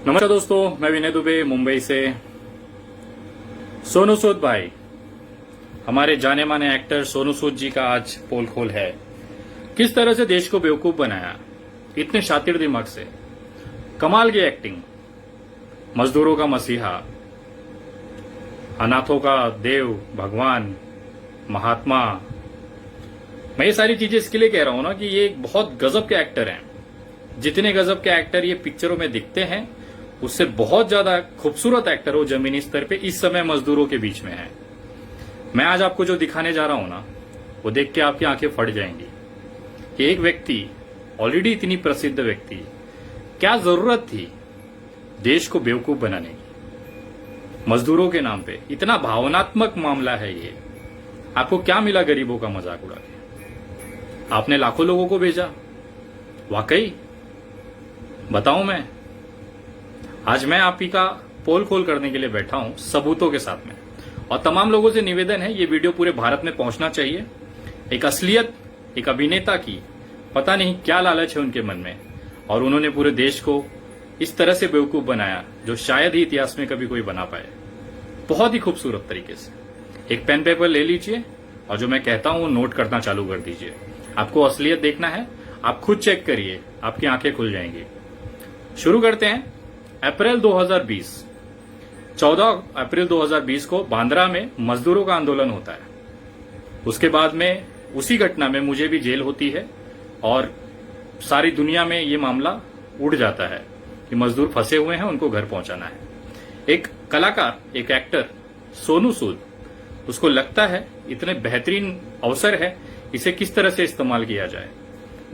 नमस्कार दोस्तों, मैं विनय दुबे मुंबई से। सोनू सूद भाई, हमारे जाने माने एक्टर सोनू सूद जी का आज पोल खोल है। किस तरह से देश को बेवकूफ बनाया, इतने शातिर दिमाग से, कमाल की एक्टिंग, मजदूरों का मसीहा, अनाथों का देव, भगवान, महात्मा। मैं ये सारी चीजें इसके लिए कह रहा हूं ना कि ये एक बहुत गजब के एक्टर हैं। जितने गजब के एक्टर ये पिक्चरों में दिखते हैं, उससे बहुत ज्यादा खूबसूरत एक्टर वो जमीनी स्तर पे इस समय मजदूरों के बीच में है। मैं आज आपको जो दिखाने जा रहा हूं ना, वो देख के आपकी आंखें फट जाएंगी कि एक व्यक्ति, ऑलरेडी इतनी प्रसिद्ध व्यक्ति, क्या जरूरत थी देश को बेवकूफ बनाने की। मजदूरों के नाम पे इतना भावनात्मक मामला है ये। आपको क्या मिला गरीबों का मजाक उड़ा के? आपने लाखों लोगों को भेजा। वाकई बताऊं मैं, आज मैं आप ही का पोल खोल करने के लिए बैठा हूं सबूतों के साथ में। और तमाम लोगों से निवेदन है, ये वीडियो पूरे भारत में पहुंचना चाहिए। एक असलियत, एक अभिनेता की पता नहीं क्या लालच है उनके मन में, और उन्होंने पूरे देश को इस तरह से बेवकूफ बनाया जो शायद ही इतिहास में कभी कोई बना पाए, बहुत ही खूबसूरत तरीके से। एक पेन पेपर ले लीजिए और जो मैं कहता हूं वो नोट करना चालू कर दीजिए। आपको असलियत देखना है, आप खुद चेक करिए, आपकी आंखें खुल जाएंगी। शुरू करते हैं। अप्रैल 2020, 14 अप्रैल 2020 को बांद्रा में मजदूरों का आंदोलन होता है। उसके बाद में उसी घटना में मुझे भी जेल होती है और सारी दुनिया में ये मामला उड़ जाता है कि मजदूर फंसे हुए हैं, उनको घर पहुंचाना है। एक कलाकार, एक एक्टर सोनू सूद, उसको लगता है इतने बेहतरीन अवसर है, इसे किस तरह से इस्तेमाल किया जाए।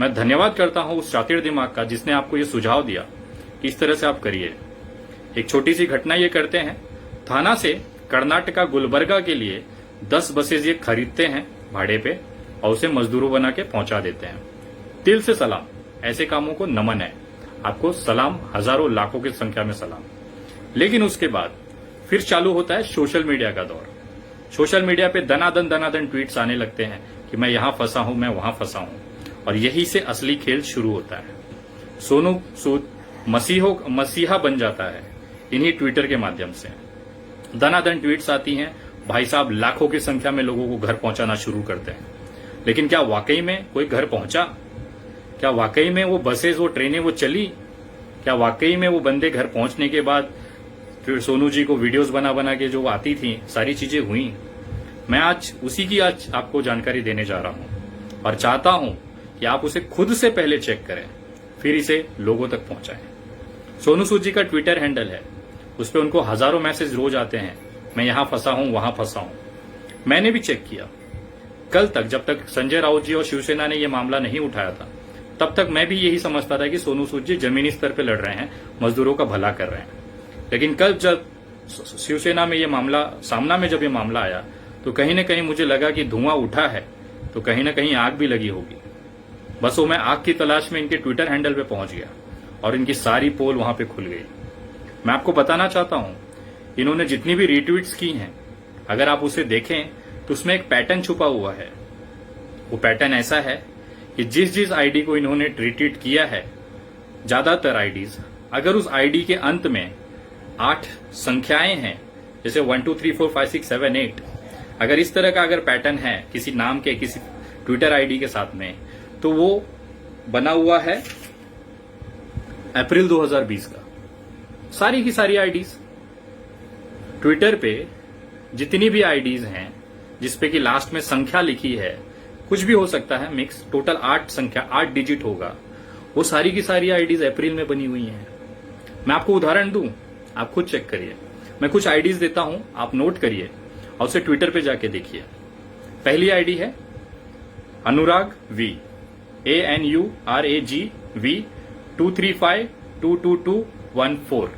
मैं धन्यवाद करता हूं उस शातिर दिमाग का जिसने आपको ये सुझाव दिया कि इस तरह से आप करिए। एक छोटी सी घटना ये करते हैं। थाना से कर्नाटका गुलबर्गा के लिए 10 बसेज ये खरीदते हैं भाड़े पे और उसे मजदूरों बना के पहुंचा देते हैं। दिल से सलाम, ऐसे कामों को नमन है। आपको सलाम, हजारों लाखों की संख्या में सलाम। लेकिन उसके बाद फिर चालू होता है सोशल मीडिया का दौर। सोशल मीडिया पे दनादन ट्वीट्स आने लगते हैं कि मैं यहां फंसा हूं, मैं वहां फंसा हूं, और यही से असली खेल शुरू होता है। सोनू सूद मसीहा बन जाता है इन्हीं ट्विटर के माध्यम से। दनादन ट्वीट्स आती हैं, भाई साहब लाखों की संख्या में लोगों को घर पहुंचाना शुरू करते हैं। लेकिन क्या वाकई में कोई घर पहुंचा? क्या वाकई में वो बसेस, वो ट्रेनें वो चली? क्या वाकई में वो बंदे घर पहुंचने के बाद फिर सोनू जी को वीडियोस बना बना के जो आती थी, सारी चीजें हुई? मैं आज उसी की आज आपको जानकारी देने जा रहा हूं और चाहता हूं कि आप उसे खुद से पहले चेक करें, फिर इसे लोगों तक पहुंचाएं। सोनू सूद जी का ट्विटर हैंडल है, उस पर उनको हजारों मैसेज रोज आते हैं, मैं यहां फंसा हूं, वहां फंसा हूं। मैंने भी चेक किया। कल तक, जब तक संजय राउत जी और शिवसेना ने यह मामला नहीं उठाया था, तब तक मैं भी यही समझता था कि सोनू सूद जी जमीनी स्तर पर लड़ रहे हैं, मजदूरों का भला कर रहे हैं। लेकिन कल जब शिवसेना में यह मामला सामना में जब ये मामला आया, तो कहीं ना कहीं मुझे लगा कि धुआं उठा है तो कहीं ना कहीं आग भी लगी होगी। बस वो मैं आग की तलाश में इनके ट्विटर हैंडल पे पहुंच गया और इनकी सारी पोल वहां पे खुल गई। मैं आपको बताना चाहता हूं, इन्होंने जितनी भी रीट्वीट्स की हैं, अगर आप उसे देखें तो उसमें एक पैटर्न छुपा हुआ है। वो पैटर्न ऐसा है कि जिस आईडी को इन्होंने रिट्वीट किया है, ज्यादातर आईडीज, अगर उस आईडी के अंत में 8 संख्याएं हैं, जैसे 1 2 3 4 5 6 7 8, अगर इस तरह का अगर पैटर्न है किसी नाम के, किसी ट्विटर आईडी के साथ में, तो वो बना हुआ है अप्रैल 2020 का। सारी की सारी आईडीज ट्विटर पे, जितनी भी आईडीज हैं जिसपे कि लास्ट में संख्या लिखी है, कुछ भी हो सकता है, मिक्स, टोटल 8 संख्या, 8 डिजिट होगा, वो सारी की सारी आईडीज अप्रैल में बनी हुई हैं। मैं आपको उदाहरण दूं, आप खुद चेक करिए। मैं कुछ आईडीज देता हूं, आप नोट करिए और उसे ट्विटर पे जाके देखिए। पहली आईडी है अनुराग वी, ANURAGV 2352221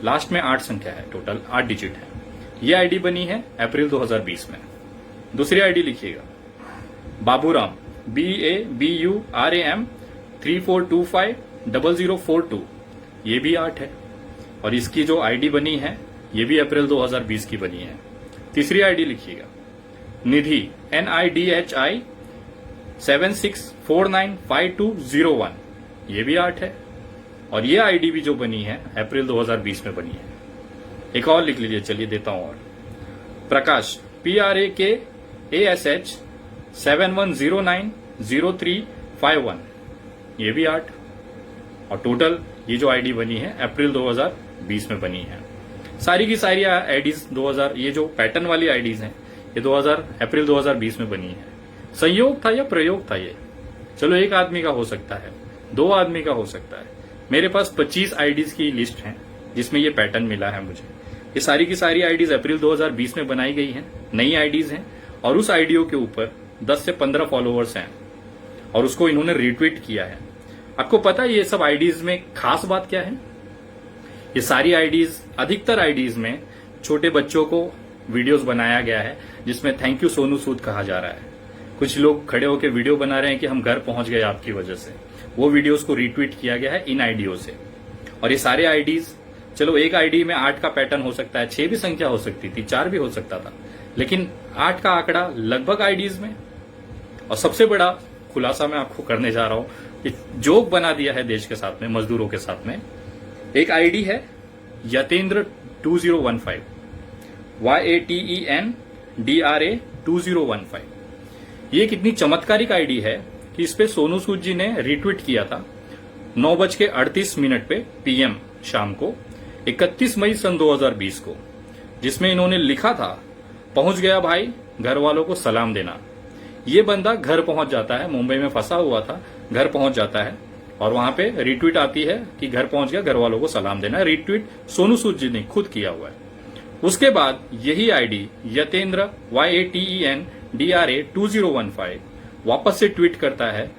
लास्ट में 8 संख्या है, टोटल 8 डिजिट है। ये आईडी बनी है अप्रैल 2020 में। दूसरी आईडी लिखिएगा, बाबूराम, BABURAM 34250042, ये भी 8 है। और इसकी जो आईडी बनी है, ये भी अप्रैल 2020 की बनी है। तीसरी आईडी लिखिएगा, निधि, NIDHI 76495201, ये भी 8 है। और ये आईडी भी जो बनी है अप्रैल 2020 में बनी है। एक और लिख लीजिए, चलिए देता हूं और। प्रकाश PRAKASH 71090351, ये भी 8। और टोटल ये जो आईडी बनी है अप्रैल 2020 में बनी है। सारी की सारी आईडीज 2000, ये जो पैटर्न वाली आईडीज हैं ये अप्रैल 2020 में बनी है। संयोग था या प्रयोग था ये? चलो एक आदमी का हो सकता है, 2 आदमी का हो सकता है। मेरे पास 25 आईडीज की लिस्ट है जिसमें ये पैटर्न मिला है मुझे। ये सारी की सारी आईडीज अप्रैल 2020 में बनाई गई हैं, नई आईडीज हैं, और उस आईडियो के ऊपर 10 से 15 फॉलोअर्स हैं और उसको इन्होंने रीट्वीट किया है। आपको पता है ये सब आईडीज में खास बात क्या है? ये सारी आईडीज, अधिकतर आईडीज में छोटे बच्चों को वीडियोस बनाया गया है जिसमें थैंक यू सोनू सूद कहा जा रहा है। कुछ लोग खड़े होकर वीडियो बना रहे हैं कि हम घर पहुंच गए आपकी वजह से। वो वीडियोस को रीट्वीट किया गया है इन आईडियो से। और ये सारे आईडीज, चलो एक आईडी में 8 का पैटर्न हो सकता है, 6 भी संख्या हो सकती थी, 4 भी हो सकता था, लेकिन 8 का आंकड़ा लगभग आईडीज में। और सबसे बड़ा खुलासा मैं आपको करने जा रहा हूं कि जोक बना दिया है देश के साथ में, मजदूरों के साथ में। एक आईडी है यतेंद्र 2015, YATENDRA 2015। ये कितनी चमत्कारिक आईडी है कि इस पे सोनू सूद जी ने रीट्वीट किया था 9:38 पे PM शाम को 31 मई सन 2020 को, जिसमें इन्होंने लिखा था, पहुंच गया भाई, घर वालों को सलाम देना। ये बंदा घर पहुंच जाता है, मुंबई में फंसा हुआ था, घर पहुंच जाता है और वहां पे रीट्वीट आती है कि घर पहुंच गया, घर वालों को सलाम देना। रीट्वीट सोनू सूद जी ने खुद किया हुआ है। उसके बाद यही आईडी यतेंद्र YATENDRA 2015 वापस से ट्वीट करता है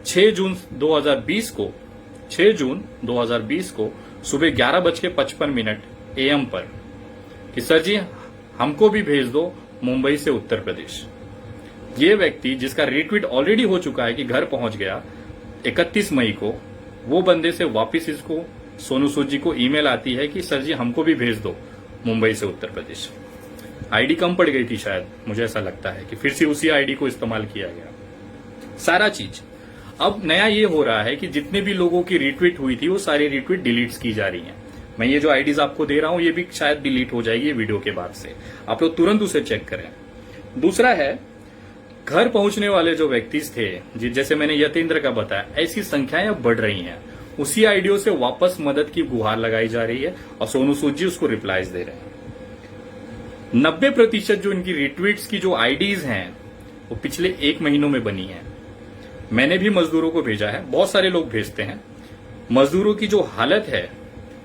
6 जून 2020 को सुबह 11:55 AM पर कि सर जी हमको भी भेज दो मुंबई से उत्तर प्रदेश। ये व्यक्ति जिसका रीट्वीट ऑलरेडी हो चुका है कि घर पहुंच गया 31 मई को, वो बंदे से वापस इसको सोनू सूद जी को ईमेल आती है कि सर जी हमको भी भेज दो मुंबई से उत्तर प्रदेश। आईडी कम पड़ गई थी शायद, मुझे ऐसा लगता है कि फिर से उसी आईडी को इस्तेमाल किया गया सारा चीज। अब नया ये हो रहा है कि जितने भी लोगों की रीट्वीट हुई थी वो सारी रीट्वीट डिलीट की जा रही हैं। मैं ये जो आईडीज आपको दे रहा हूं ये भी शायद डिलीट हो जाएगी वीडियो के बाद से, आप लोग तुरंत उसे चेक करें। दूसरा है, घर पहुंचने वाले जो व्यक्ति थे, जैसे मैंने यतेंद्र का बताया, ऐसी संख्याएं अब बढ़ रही हैं। उसी आईडियो से वापस मदद की गुहार लगाई जा रही है और सोनू सूद जी उसको रिप्लाईज दे रहे हैं। 90% जो इनकी रिट्वीट्स की जो आईडीज हैं वो पिछले 1 महीनों में बनी है। मैंने भी मजदूरों को भेजा है, बहुत सारे लोग भेजते हैं। मजदूरों की जो हालत है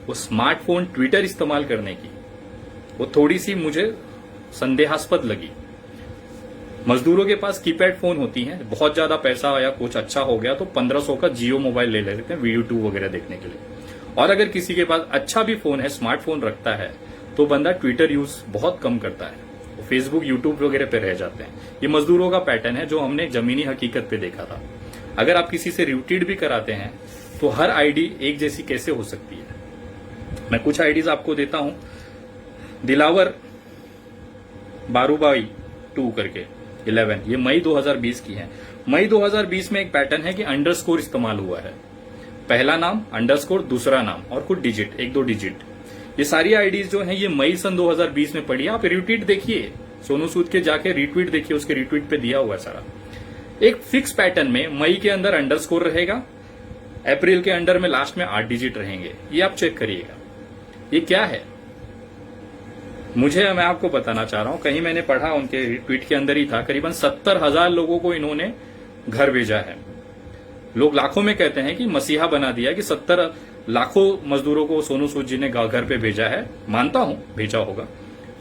वो स्मार्टफोन, ट्विटर इस्तेमाल करने की, वो थोड़ी सी मुझे संदेहास्पद लगी। मजदूरों के पास कीपैड फोन होती हैं, बहुत ज्यादा पैसा या कुछ अच्छा हो गया तो 1500 का जियो मोबाइल ले लेते हैं YouTube वगैरह देखने के लिए। और अगर किसी के पास अच्छा भी फोन है, स्मार्टफोन रखता है, तो बंदा ट्विटर यूज बहुत कम करता है, वो फेसबुक, यूट्यूब वगैरह पे रह जाते हैं। ये मजदूरों का पैटर्न है जो हमने जमीनी हकीकत पे देखा था। अगर आप किसी से रिट्वीट भी कराते हैं तो हर आईडी एक जैसी कैसे हो सकती है? मैं कुछ आईडीज आपको देता हूं। दिलावर बारूबाई 2 करके 11, ये मई 2020 की है। मई 2020 में एक पैटर्न है कि अंडरस्कोर इस्तेमाल हुआ है, पहला नाम अंडरस्कोर, दूसरा नाम और कुछ डिजिट, 1-2 डिजिट। ये सारी आईडीज जो हैं ये मई सन 2020 में पड़ी है। आप रिट्वीट देखिए, सोनू सूद के जाके रिट्वीट देखिए, उसके रिट्वीट पे दिया हुआ है सारा। एक फिक्स पैटर्न में मई के अंदर अंडरस्कोर रहेगा, अप्रैल के अंडर में लास्ट में 8 डिजिट रहेंगे। ये आप चेक करिएगा, ये क्या है। मैं आपको बताना चाह रहा हूं, कहीं मैंने पढ़ा, उनके ट्वीट के अंदर ही था, करीबन 70,000 लोगों को इन्होंने घर भेजा है। लोग लाखों में कहते हैं कि मसीहा बना दिया कि 70 लाखों मजदूरों को सोनू सूद जी ने घर पे भेजा है। मानता हूं भेजा होगा।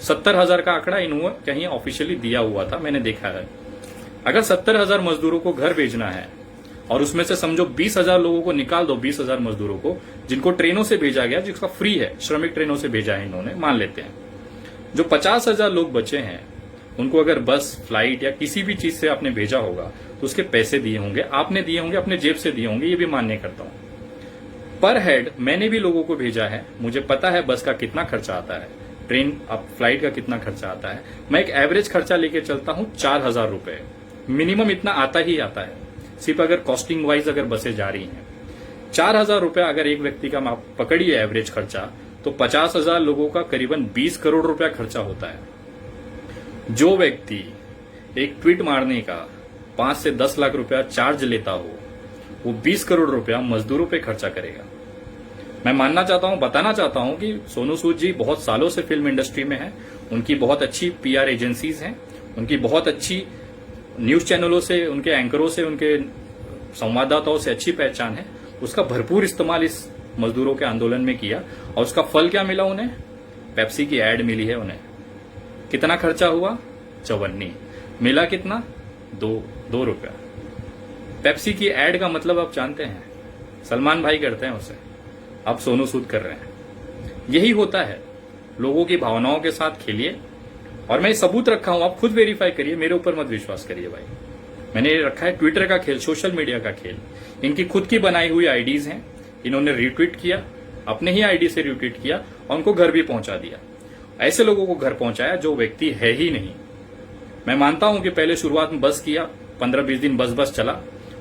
70,000 का आंकड़ा इन्होंने कहीं ऑफिशियली दिया हुआ था, मैंने देखा है। अगर 70,000 मजदूरों को घर भेजना है और उसमें से समझो 20,000 लोगों को निकाल दो, 20,000 मजदूरों को जिनको ट्रेनों से भेजा गया, जिसका फ्री है, श्रमिक ट्रेनों से भेजा है इन्होंने, मान लेते हैं। जो 50,000 लोग बचे हैं उनको अगर बस, फ्लाइट या किसी भी चीज से आपने भेजा होगा तो उसके पैसे दिए होंगे, आपने दिए होंगे, अपने जेब से दिए होंगे, ये भी मान्य करता हूं। पर हेड मैंने भी लोगों को भेजा है, मुझे पता है बस का कितना खर्चा आता है, ट्रेन फ्लाइट का कितना खर्चा आता है। मैं एक एवरेज खर्चा लेके चलता हूं 4,000 रुपए, मिनिमम इतना आता ही आता है, सिर्फ अगर कॉस्टिंग वाइज अगर बसें जा रही हैं। 4,000 रुपया अगर एक व्यक्ति का आप पकड़िए एवरेज खर्चा, तो 50,000 लोगों का करीबन 20 करोड़ रुपया खर्चा होता है। जो व्यक्ति एक ट्वीट मारने का 5 से 10 लाख रुपया चार्ज लेता हो, वो 20 करोड़ रुपया मजदूरों पे खर्चा करेगा। मैं मानना चाहता हूं, बताना चाहता हूं कि सोनू सूद जी बहुत सालों से फिल्म इंडस्ट्री में हैं। उनकी बहुत अच्छी पीआर एजेंसीज हैं, उनकी बहुत अच्छी न्यूज चैनलों से, उनके एंकरों से, उनके संवाददाताओं से अच्छी पहचान है। उसका भरपूर इस्तेमाल इस मजदूरों के आंदोलन में किया और उसका फल क्या मिला उन्हें? पेप्सी की एड मिली है उन्हें। कितना खर्चा हुआ? 54। मिला कितना? 2 रुपया। पेप्सी की एड का मतलब आप जानते हैं, सलमान भाई करते हैं उसे, अब सोनू सूद कर रहे हैं। यही होता है, लोगों की भावनाओं के साथ खेलिए। और मैं सबूत रखा हूं, आप खुद वेरीफाई करिए, मेरे ऊपर मत विश्वास करिए भाई। मैंने रखा है ट्विटर का खेल, सोशल मीडिया का खेल। इनकी खुद की बनाई हुई आईडीज हैं, इन्होंने रिट्वीट किया, अपने ही आईडी से रिट्वीट किया और उनको घर भी पहुंचा दिया। ऐसे लोगों को घर पहुंचाया जो व्यक्ति है ही नहीं। मैं मानता हूं कि पहले शुरुआत में बस किया, 15-20 दिन बस चला,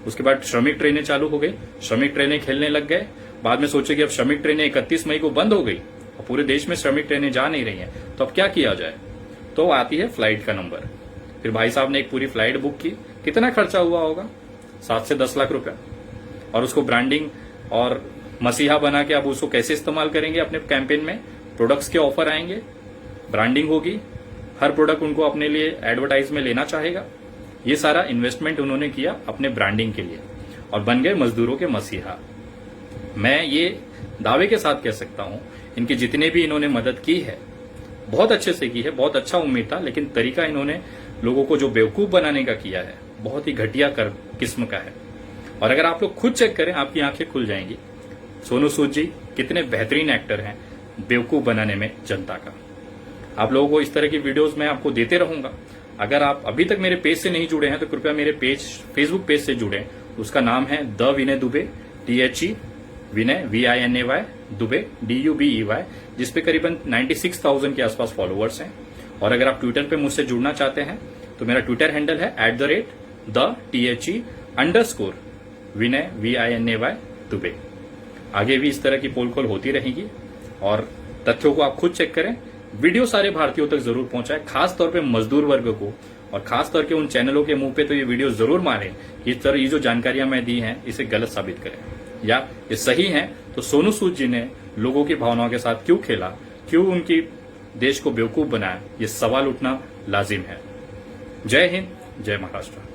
उसके बाद श्रमिक ट्रेनें चालू हो गई, श्रमिक ट्रेनें खेलने लग गए। बाद में सोचे कि अब श्रमिक ट्रेनें 31 मई को बंद हो गई और पूरे देश में श्रमिक ट्रेनें जा नहीं रही हैं, तो अब क्या किया जाए? तो आती है फ्लाइट का नंबर। फिर भाई साहब ने एक पूरी फ्लाइट बुक की। कितना खर्चा हुआ होगा? 7 से 10 लाख रुपया। और उसको ब्रांडिंग और मसीहा बना के अब उसको कैसे इस्तेमाल करेंगे अपने कैंपेन में? प्रोडक्ट्स के ऑफर आएंगे, ब्रांडिंग होगी, हर प्रोडक्ट उनको अपने लिए एडवर्टाइज में लेना चाहेगा। ये सारा इन्वेस्टमेंट उन्होंने किया अपने ब्रांडिंग के लिए और बन गए मजदूरों के मसीहा। मैं ये दावे के साथ कह सकता हूं, इनकी जितने भी इन्होंने मदद की है बहुत अच्छे से की है, बहुत अच्छा उम्मीद था, लेकिन तरीका इन्होंने लोगों को जो बेवकूफ बनाने का किया है बहुत ही घटिया किस्म का है। और अगर आप लोग खुद चेक करें, आपकी आंखें खुल जाएंगी। सोनू सूद जी कितने बेहतरीन एक्टर हैं बेवकूफ बनाने में जनता का। आप लोगों को इस तरह की वीडियोस मैं आपको देते रहूंगा। अगर आप अभी तक मेरे पेज से नहीं जुड़े हैं तो कृपया मेरे फेसबुक पेज से जुड़ें। उसका नाम है the Vinay Dubey, THE Vinay VINAY Dubey DUBEY, जिसपे करीबन 96,000 के आसपास फॉलोअर्स हैं। और अगर आप ट्विटर पे मुझसे जुड़ना चाहते हैं तो मेरा ट्विटर हैंडल है @THE_विनय VINAY दुबे। आगे भी इस तरह की पोल खोल होती रहेगी और तथ्यों को आप खुद चेक करें। वीडियो सारे भारतीयों तक जरूर पहुंचाएं, खास तौर पे मजदूर वर्ग को, और खास तौर के उन चैनलों के मुंह पे तो ये वीडियो जरूर मारें। इस तरह ये जो जानकारियां मैं दी हैं इसे गलत साबित करें या ये सही है। तो सोनू सूद जी ने लोगों की भावनाओं के साथ क्यों खेला, क्यों उनकी देश को बेवकूफ बनाया, ये सवाल उठना लाजिम है। जय हिंद, जय महाराष्ट्र।